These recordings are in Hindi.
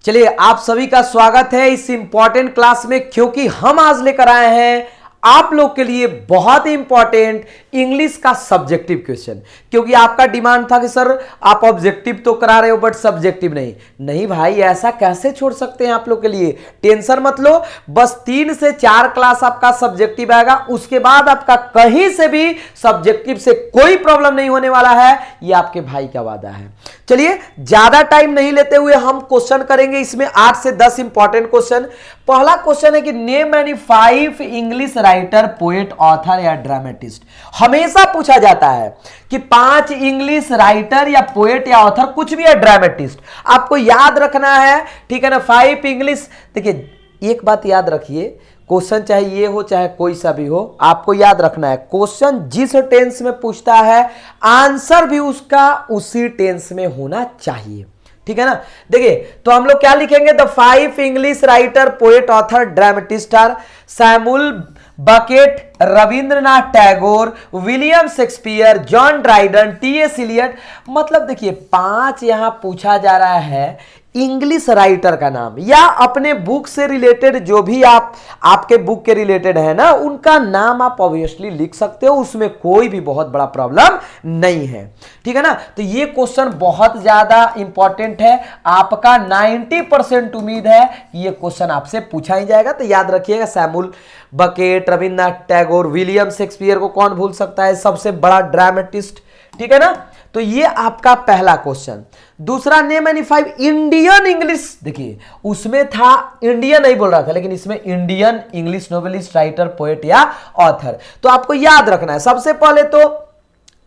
चलिए आप सभी का स्वागत है इस इंपॉर्टेंट क्लास में, क्योंकि हम आज लेकर आए हैं आप लोग के लिए बहुत ही इंपॉर्टेंट इंग्लिश का सब्जेक्टिव क्वेश्चन। क्योंकि आपका डिमांड था कि सर आप ऑब्जेक्टिव तो करा रहे हो बट सब्जेक्टिव नहीं भाई, ऐसा कैसे छोड़ सकते हैं आप लोग के लिए। टेंशन मत लो, बस 3 से 4 क्लास आपका सब्जेक्टिव आएगा, उसके बाद आपका कहीं से भी सब्जेक्टिव से कोई प्रॉब्लम नहीं होने वाला है, ये आपके भाई का वादा है। चलिए ज्यादा टाइम नहीं लेते हुए हम क्वेश्चन करेंगे, इसमें 8 से 10 इंपॉर्टेंट क्वेश्चन। पहला क्वेश्चन है कि name any 5 English writer, poet, author या ड्रामेटिस्ट। हमेशा पूछा जाता है कि 5 इंग्लिश राइटर या पोएट या ऑथर, कुछ भी है, ड्रामेटिस्ट, आपको याद रखना है, ठीक है ना। 5 इंग्लिश, देखिए एक बात याद रखिए, क्वेश्चन चाहे ये हो चाहे कोई सा भी हो, आपको याद रखना है क्वेश्चन जिस टेंस में पूछता है आंसर भी उसका उसी टेंस में होना चाहिए, ठीक है ना। देखिए तो हम लोग क्या लिखेंगे, the 5 English writer, poet, author, dramatist are Samuel Beckett, Rabindranath Tagore, William Shakespeare, John Dryden, T S. Eliot. मतलब देखिए 5 यहां पूछा जा रहा है इंग्लिश राइटर का नाम, या अपने बुक से रिलेटेड जो भी आपके बुक के रिलेटेड है ना, उनका नाम आप ऑब्वियसली लिख सकते हो, उसमें कोई भी बहुत बड़ा प्रॉब्लम नहीं है, ठीक है ना। तो ये क्वेश्चन बहुत ज्यादा इंपॉर्टेंट है, आपका 90% उम्मीद है ये क्वेश्चन आपसे पूछा ही जाएगा। तो याद रखिएगा, Samuel Beckett, Rabindranath Tagore, William Shakespeare को कौन भूल सकता है, सबसे बड़ा ड्रामेटिस्ट, ठीक है ना। तो ये आपका पहला क्वेश्चन। दूसरा, नेम एनी 5 इंडियन इंग्लिश, देखिए उसमें था इंडियन नहीं बोल रहा था, लेकिन इसमें Indian English novelist, writer, poet या ऑथर। तो आपको याद रखना है, सबसे पहले तो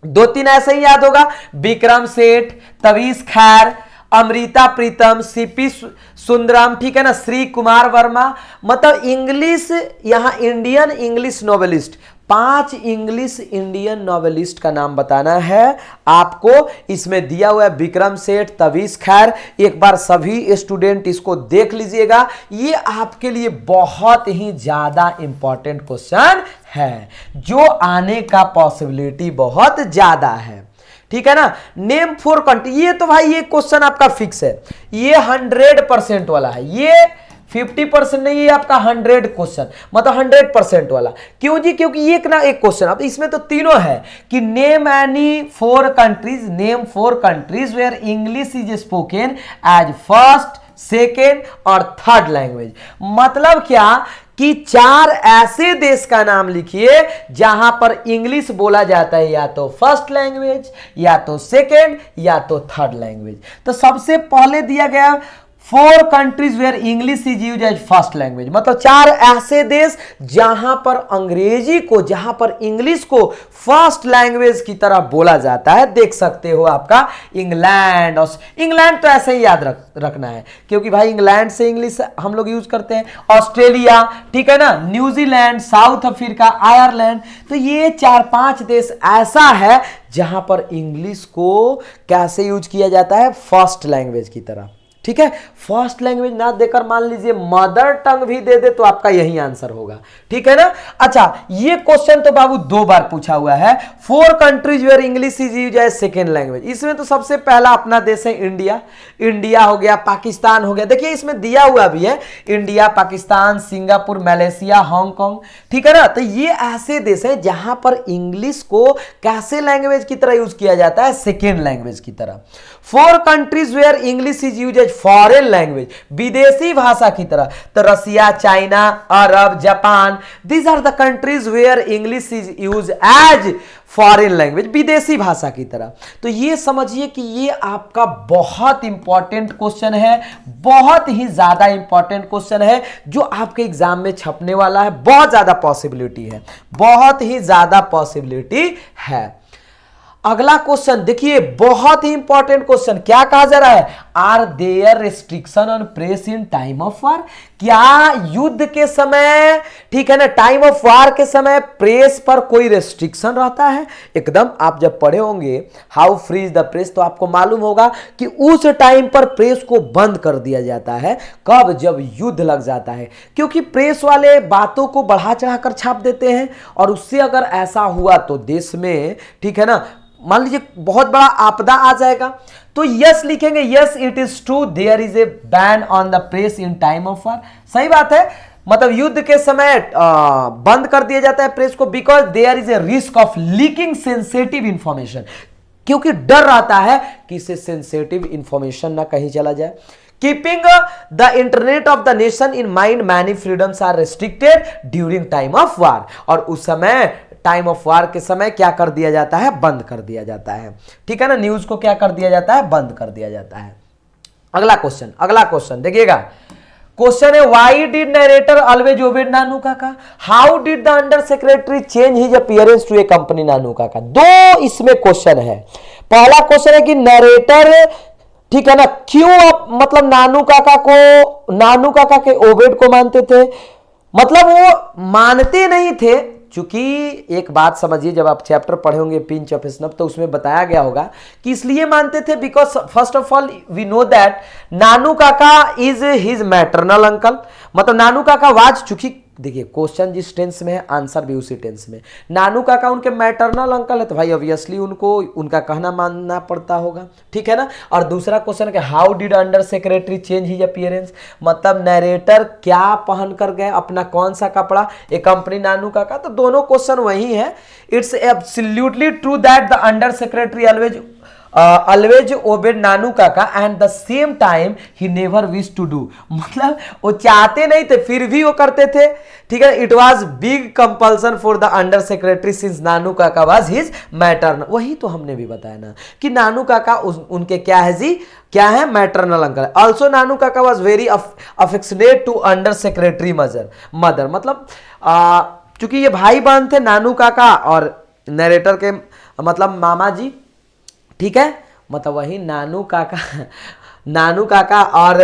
2-3 ऐसे ही याद होगा, विक्रम सेठ, तवीस खैर, अमृता प्रीतम, सीपी सुंदरम, ठीक है ना, श्री कुमार वर्मा। मतलब इंग्लिश, यहां Indian English novelist, 5 English Indian novelist का नाम बताना है आपको। इसमें दिया हुआ है विक्रम सेठ, तवीस खैर। एक बार सभी स्टूडेंट इसको देख लीजिएगा, ये आपके लिए बहुत ही ज्यादा इंपॉर्टेंट क्वेश्चन है, जो आने का पॉसिबिलिटी बहुत ज्यादा है, ठीक है ना। नेम 4 कंट्री, ये तो भाई ये क्वेश्चन आपका फिक्स है, ये 100% वाला है, ये 50% नहीं, ये आपका 100 क्वेश्चन, मतलब 100% वाला। क्यों जी, क्योंकि एक ना एक क्वेश्चन, अब इसमें तो तीनों है कि name any 4 countries, name 4 countries where English is spoken as first, second और थर्ड लैंग्वेज। मतलब क्या कि 4 ऐसे देश का नाम लिखिए जहां पर इंग्लिश बोला जाता है या तो फर्स्ट लैंग्वेज, या तो सेकेंड, या तो थर्ड लैंग्वेज। तो सबसे पहले दिया गया 4 countries where English is used as first language, मतलब 4 ऐसे देश जहां पर अंग्रेजी को, जहां पर इंग्लिश को फर्स्ट लैंग्वेज की तरह बोला जाता है। देख सकते हो आपका इंग्लैंड, और इंग्लैंड तो ऐसे ही याद रखना है, क्योंकि भाई इंग्लैंड से इंग्लिश हम लोग यूज करते हैं। ऑस्ट्रेलिया, ठीक है ना, न्यूजीलैंड, साउथ अफ्रीका, आयरलैंड। तो ये 4-5 देश ऐसा है जहां पर इंग्लिश को कैसे यूज किया जाता है, फर्स्ट लैंग्वेज की तरह, ठीक है। फर्स्ट लैंग्वेज ना देकर मान लीजिए मदर टंग भी दे दे तो आपका यही आंसर होगा, ठीक है ना। अच्छा, ये क्वेश्चन तो बाबू 2 बार पूछा हुआ है, 4 countries where English is used as second language. इसमें तो सबसे पहला अपना देश है इंडिया, इंडिया हो गया, पाकिस्तान हो गया, देखिए इसमें दिया हुआ भी है India, Pakistan, Singapore, Malaysia, Hong Kong, ठीक है ना। तो ये ऐसे देश है जहां पर इंग्लिश को कैसे लैंग्वेज की तरह यूज किया जाता है, सेकेंड लैंग्वेज की तरह। 4 countries where English is used as foreign language, विदेशी भाषा की तरह। तो Russia, China, Arab, Japan, these are the countries where English is used as foreign language, विदेशी भाषा की तरह। तो ये समझिए कि ये आपका बहुत इंपॉर्टेंट क्वेश्चन है, बहुत ही ज्यादा इंपॉर्टेंट क्वेश्चन है, जो आपके एग्जाम में छपने वाला है। बहुत ज्यादा पॉसिबिलिटी है, बहुत ही ज्यादा पॉसिबिलिटी है। अगला क्वेश्चन देखिए, बहुत ही इंपॉर्टेंट क्वेश्चन, क्या कहा जा रहा है, are there restriction on press in time of war. क्या युद्ध के समय, ठीक है ना, टाइम ऑफ वार के समय प्रेस पर कोई रेस्ट्रिक्शन रहता है। एकदम आप जब पढ़े होंगे how free is the press, तो आपको मालूम होगा कि उस टाइम पर प्रेस को बंद कर दिया जाता है, कब, जब युद्ध लग जाता है। क्योंकि प्रेस वाले बातों को बढ़ा चढ़ाकर छाप देते हैं, और उससे अगर ऐसा हुआ तो देश में, ठीक है ना, मान लीजिए बहुत बड़ा आपदा आ जाएगा तो यस लिखेंगे, yes it is true there is a ban on the press in time of war. सही बात है, मतलब युद्ध के समय बंद कर दिया जाता है प्रेस को, because there is a risk of leaking sensitive information, क्योंकि डर रहता है कि इससे सेंसिटिव इंफॉर्मेशन ना कहीं चला जाए। Keeping the interest of the nation in mind many freedoms are restricted during time of war, और उस समय टाइम ऑफ वार के समय क्या कर दिया जाता है, बंद कर दिया जाता है। ठीक है ना, न्यूज को क्या कर दिया जाता है, बंद कर दिया जाता है। अगला क्वेश्चन देखिएगा, क्वेश्चन है why did narrator always obey Nanu Kaka, how did the under secretary change his appearance to a company Nanu Kaka. दो इसमें क्वेश्चन है। पहला क्वेश्चन है कि नरेटर, ठीक है ना, क्यों आप मतलब नानू काका के ओबेड को मानते थे, मतलब वो मानते नहीं थे। चूंकि एक बात समझिए, जब आप चैप्टर पढ़े होंगे पिंच ऑफ स्नफ तो उसमें बताया गया होगा कि इसलिए मानते थे because first of all we know that Nanu Kaka is his maternal uncle, मतलब नानू काका वाज, चूंकि देखिए क्वेश्चन जिस टेंस में है आंसर भी उसी टेंस में, नानू काका उनके मैटरनल अंकल है तो भाई ऑब्वियसली उनको उनका कहना मानना पड़ता होगा। ठीक है ना। और दूसरा क्वेश्चन है how did under secretary change his appearance, मतलब नरेटर क्या पहन कर गए, अपना कौन सा कपड़ा, एक कंपनी नानू काका, तो दोनों क्वेश्चन वही है। It's absolutely true that the under secretary always obeyed Nanu Kaka and the same time he never wish to do, मतलब वो चाहते नहीं थे फिर भी वो करते थे। ठीक है, it was big compulsion for the under secretary since Nanu Kaka was his maternal, वही तो हमने भी बताया ना कि नानू काका उनके क्या है जी, क्या है, maternal uncle. Also Nanu Kaka was very affectionate to under secretary mother, मतलब चूंकि ये भाई बहन थे नानू काका और नरेटर के मतलब मामा जी। ठीक है, मतलब वही नानू काका और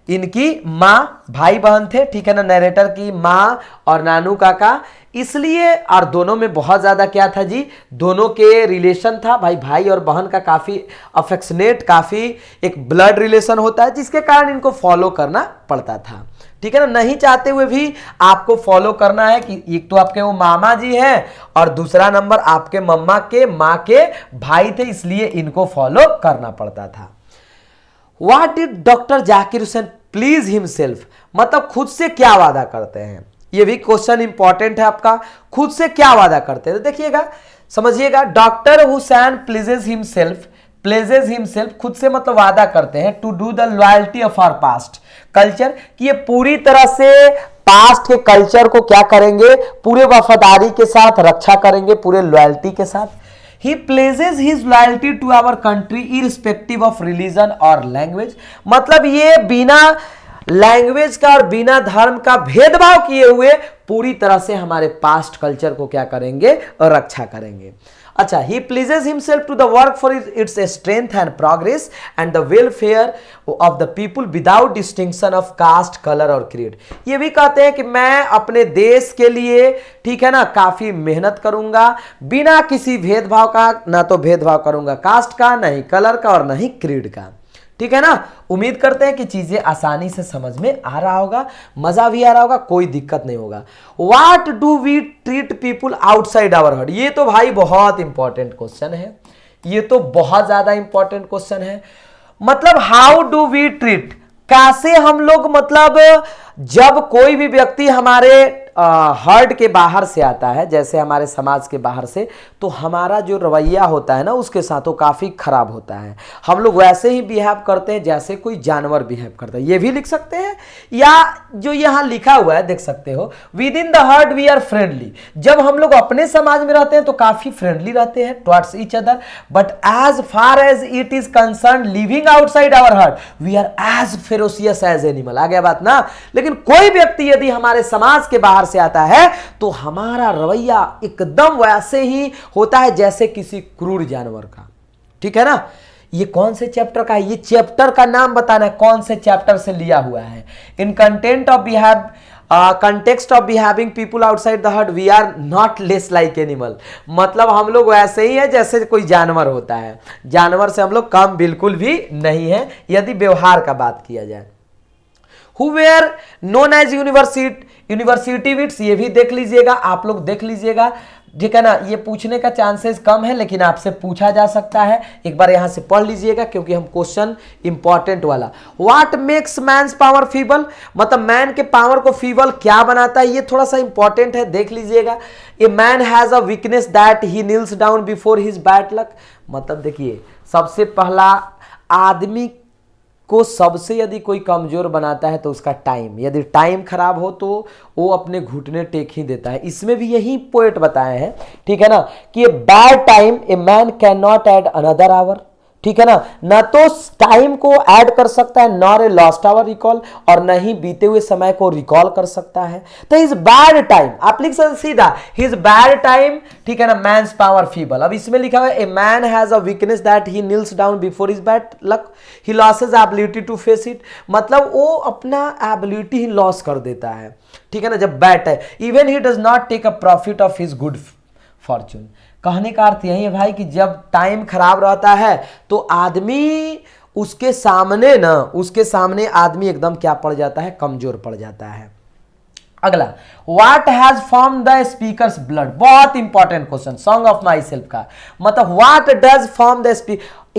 इनकी माँ भाई बहन थे। ठीक है ना, नरेटर की माँ और नानू काका, इसलिए और दोनों में बहुत ज्यादा क्या था जी, दोनों के रिलेशन था, भाई और बहन का काफी अफेक्शनेट, काफी एक ब्लड रिलेशन होता है, जिसके कारण इनको फॉलो करना पड़ता था। ठीक है ना, नहीं चाहते हुए भी आपको फॉलो करना है कि एक तो आपके वो मामा जी हैं और दूसरा नंबर आपके मम्मा के माँ के भाई थे, इसलिए इनको फॉलो करना पड़ता था। What did doctor Zakir Hussain please himself, मतलब खुद से क्या वादा करते हैं, ये भी क्वेश्चन इंपॉर्टेंट है आपका, खुद से क्या वादा करते हैं। तो देखिएगा, समझिएगा, डॉक्टर हुसैन प्लीजेज हिमसेल्फ, खुद से मतलब वादा करते हैं to do the loyalty of our past culture, कि ये पूरी तरह से पास्ट के कल्चर को क्या करेंगे, पूरे वफादारी के साथ रक्षा करेंगे, पूरे लॉयल्टी के साथ। He places his loyalty to our country irrespective of religion और लैंग्वेज, मतलब ये बिना लैंग्वेज का और बिना धर्म का भेदभाव किए हुए पूरी तरह से हमारे पास्ट कल्चर को क्या करेंगे और रक्षा करेंगे। अच्छा, he pleases himself to the work for its strength and progress and the welfare of the people without distinction of caste, color और creed। ये भी कहते हैं कि मैं अपने देश के लिए, ठीक है ना, काफी मेहनत करूंगा बिना किसी भेदभाव का, ना तो भेदभाव करूंगा कास्ट का, नहीं कलर का और नहीं क्रीड का। ठीक है ना, उम्मीद करते हैं कि चीजें आसानी से समझ में आ रहा होगा, मजा भी आ रहा होगा, कोई दिक्कत नहीं होगा। What do we treat people outside our herd, ये तो भाई बहुत इंपॉर्टेंट क्वेश्चन है, ये तो बहुत ज्यादा इंपॉर्टेंट क्वेश्चन है। मतलब हाउ डू वी ट्रीट, कैसे हम लोग, मतलब जब कोई भी व्यक्ति हमारे हर्ड के बाहर से आता है, जैसे हमारे समाज के बाहर से, तो हमारा जो रवैया होता है ना उसके साथ वो काफ़ी खराब होता है। हम लोग वैसे ही बिहेव करते हैं जैसे कोई जानवर बिहेव करता है, ये भी लिख सकते हैं, या जो यहाँ लिखा हुआ है देख सकते हो, with in the herd we are friendly, जब हम लोग अपने समाज में रहते हैं तो काफ़ी फ्रेंडली रहते हैं towards each other, but as far as it is concern living outside our herd we are as ferocious as animal. आ गया बात ना। लेकिन कोई व्यक्ति यदि हमारे समाज के बाहर से आता है तो हमारा रवैया एकदम वैसे ही होता है जैसे किसी क्रूर जानवर का। ठीक है ना। ये कौन से चैप्टर का है, ये चैप्टर का नाम बताना है, कौन से चैप्टर से लिया हुआ है। In content of behave context of behaving people outside the herd we are not less like animal, मतलब हम लोग वैसे ही हैं जैसे कोई जानवर होता है, जानवर से हम लोग कम बिल्कुल भी नहीं है यदि व्यवहार का बात किया जाए। Who were known as university wits, ये भी देख लीजिएगा, आप लोग देख लीजिएगा। ठीक है ना, ये पूछने का चांसेस कम है लेकिन आपसे पूछा जा सकता है। एक बार यहां से पढ़ लीजिएगा क्योंकि हम क्वेश्चन इंपॉर्टेंट वाला, what makes man's power feeble, मतलब मैन के पावर को फीबल क्या बनाता है, ये थोड़ा सा इंपॉर्टेंट है, देख लीजिएगा। ए man has a weakness that he kneels down before his bad luck, मतलब देखिए सबसे पहला आदमी को सबसे यदि कोई कमजोर बनाता है तो उसका टाइम, यदि टाइम खराब हो तो वो अपने घुटने टेक ही देता है। इसमें भी यही पॉइंट बताए हैं, ठीक है ना, कि bad time a man can not add another our, ठीक है ना तो टाइम को ऐड कर सकता है, nor a lost hour recall, और न ही बीते हुए समय को रिकॉल कर सकता है। तो हिज बैड टाइम आप लिख सकते सीधा, हिज बैड टाइम, ठीक है ना, मैन्स पावर फीबल। अब इसमें लिखा हुआ है a man has a weakness that he kneels down before his bad luck, he loses ability to face it, मतलब वो अपना एबिलिटी ही लॉस कर देता है, ठीक है ना, जब बैड है। Even he does not take a profit of his good fortune, कहने का अर्थ यही है भाई कि जब टाइम खराब रहता है तो आदमी उसके सामने आदमी एकदम क्या पड़ जाता है, कमजोर पड़ जाता है। अगला, what has form the speakers blood, बहुत important question, song of my self का, मतलब what does form the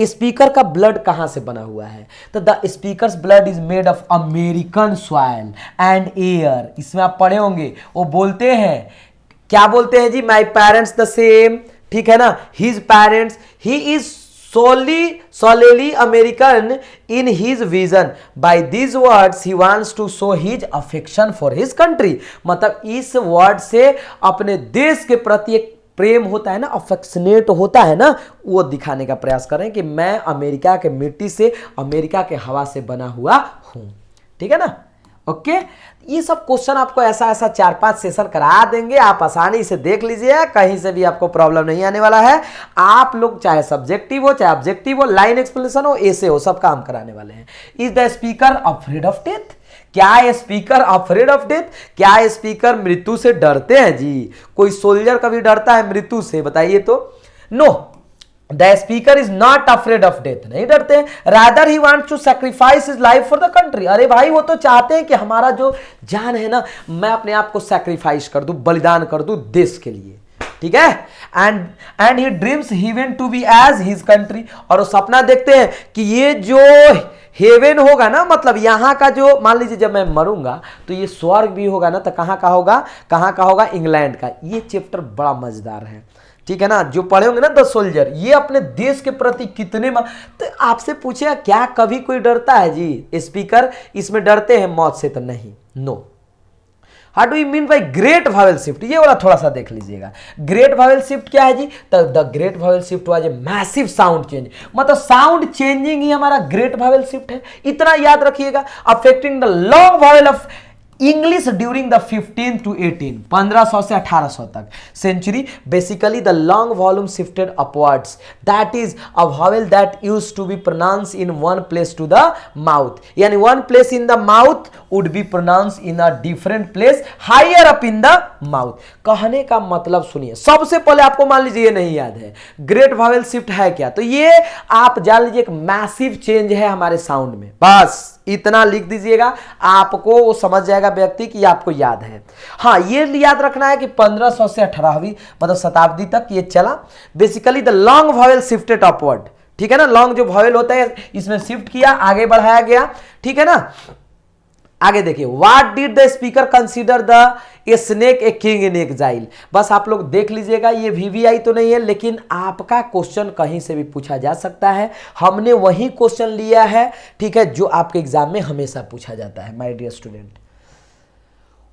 speaker का ब्लड कहां से बना हुआ है, तो the speakers blood is made of American soil and air. इसमें आप पढ़े होंगे, वो बोलते हैं, क्या बोलते हैं जी, माई पेरेंट्स द सेम, ठीक है ना, his parents, he is solely American in his vision. By these words he wants to show his affection for his country, मतलब इस वर्ड से अपने देश के प्रति एक प्रेम होता है ना, अफेक्शनेट होता है ना, वो दिखाने का प्रयास करें कि मैं अमेरिका के मिट्टी से, अमेरिका के हवा से बना हुआ हूं, ठीक है ना। ओके, ये सब क्वेश्चन आपको ऐसा 4-5 सेशन करा देंगे, आप आसानी से देख लीजिए, कहीं से भी आपको प्रॉब्लम नहीं आने वाला है। आप लोग चाहे सब्जेक्टिव हो, चाहे ऑब्जेक्टिव हो, लाइन एक्सप्लेनेशन हो, ऐसे हो, सब काम कराने वाले हैं। Is the speaker afraid of death, क्या स्पीकर अफ्रेड ऑफ डेथ, क्या स्पीकर मृत्यु से डरते हैं जी? कोई सोल्जर कभी डरता है मृत्यु से, बताइए तो? No, the speaker is not afraid of death, नहीं डरते, rather he wants to sacrifice his life for the country. अरे भाई वो तो चाहते हैं कि हमारा जो जान है ना, मैं अपने आप को सैक्रिफाइस कर दूं, बलिदान कर दूं देश के लिए, ठीक है। And he dreams heaven to be as his country, और वो सपना देखते हैं कि ये जो हेवन होगा ना, मतलब यहाँ का जो, मान लीजिए जब मैं मरूंगा तो ये स्वर्ग भी होगा ना, तो कहाँ का होगा, इंग्लैंड का। ये चैप्टर बड़ा मजेदार है, ठीक है ना, जो पढ़े होंगे ना द सोल्जर, ये अपने देश के प्रति कितने तो आपसे पूछेगा क्या कभी कोई डरता है जी? स्पीकर इसमें डरते हैं मौत से? तो नहीं, no. How do you mean by great vowel shift, ये वाला थोड़ा सा देख लीजिएगा। ग्रेट वावेल शिफ्ट क्या है जी? तो the great vowel shift was a massive sound change, मतलब साउंड चेंजिंग ही हमारा ग्रेट वावेल शिफ्ट है, इतना याद रखिएगा। Affecting the long vowel of English during the 15 to 18, 1500 से 1800 तक century. Basically the long volume shifted upwards, that is a vowel that used to be pronounce in one place to the mouth, यानी one place in the mouth would B pronounce in a different place higher up in the mouth. कहने का मतलब सुनिए, सबसे पहले आपको मान लीजिए ये नहीं याद है ग्रेट वॉवेल शिफ्ट है क्या, तो ये आप जान लीजिए एक मैसिव चेंज है हमारे साउंड में, बस इतना लिख दीजिएगा, आपको वो समझ जाएगा व्यक्ति कि आपको याद है। हाँ, ये याद रखना है कि 1500 से 18वीं मतलब शताब्दी तक ये चला। Basically the long vowel shifted upward, ठीक है ना, लॉन्ग जो वॉवेल होता है इसमें शिफ्ट किया, आगे बढ़ाया गया, ठीक है ना। आगे देखिए, what did the speaker consider the a snake a king in exile. बस आप लोग देख लीजिएगा, ये वीवीआई तो नहीं है लेकिन आपका क्वेश्चन कहीं से भी पूछा जा सकता है। हमने वही क्वेश्चन लिया है, ठीक है, जो आपके एग्जाम में हमेशा पूछा जाता है my dear student.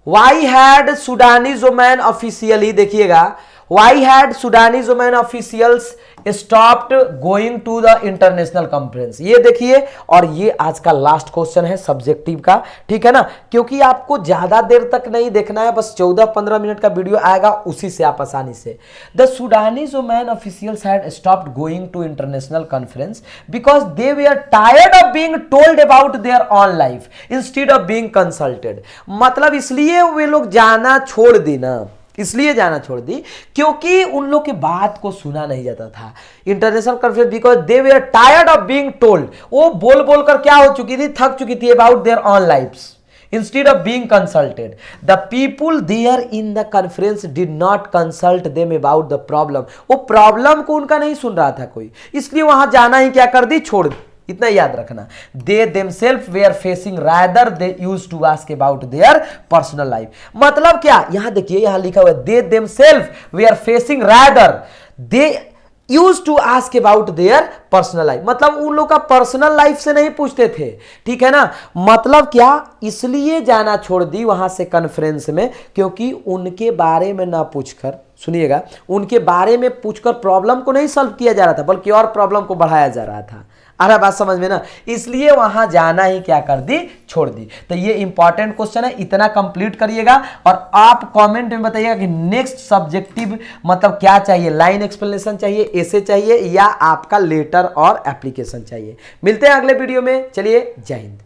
Why had Sudanese women officially, देखिएगा, why had Sudanese women officials stopped going to the international conference. ये देखिए, और ये आज का लास्ट क्वेश्चन है सब्जेक्टिव का, ठीक है ना, क्योंकि आपको ज्यादा देर तक नहीं देखना है, बस 14-15 मिनट का वीडियो आएगा, उसी से आप आसानी से। The Sudanese women officials had stopped going to international conference because they were tired of being told about their own life instead of being consulted. मतलब इसलिए वे लोग जाना छोड़ दी ना, इसलिए जाना छोड़ दी क्योंकि उन लोग की बात को सुना नहीं जाता था international conference, because they were tired of being told. वो बोल बोल कर क्या हो चुकी थी, थक चुकी थी, about their own life's instead of being consulted the people there in the conference did not consult them about the problem. वो प्रॉब्लम को उनका नहीं सुन रहा था कोई, इसलिए वहां जाना ही क्या कर दी, छोड़ दी। इतना याद रखना। दे देमसेल्फ वे are facing rather they use to ask about their personal life. मतलब क्या, यहां देखिए, यहां लिखा हुआ है दे देमसेल्फ वे are facing rather they use to ask about their personal life. मतलब उन लोग का पर्सनल लाइफ से नहीं पूछते थे, ठीक है ना। मतलब क्या, इसलिए जाना छोड़ दी वहां से कॉन्फ्रेंस में, क्योंकि उनके बारे में ना पूछकर, सुनिएगा, उनके बारे में पूछकर प्रॉब्लम को नहीं सॉल्व किया जा रहा था, बल्कि और प्रॉब्लम को बढ़ाया जा रहा था। आ रहा बात समझ में ना, इसलिए वहां जाना ही क्या कर दी, छोड़ दी। तो ये इंपॉर्टेंट क्वेश्चन है, इतना कंप्लीट करिएगा और आप कमेंट में बताइएगा कि नेक्स्ट सब्जेक्टिव मतलब क्या चाहिए, लाइन एक्सप्लेनेशन चाहिए, एसे चाहिए, या आपका लेटर और एप्लीकेशन चाहिए। मिलते हैं अगले वीडियो में, चलिए जय हिंद।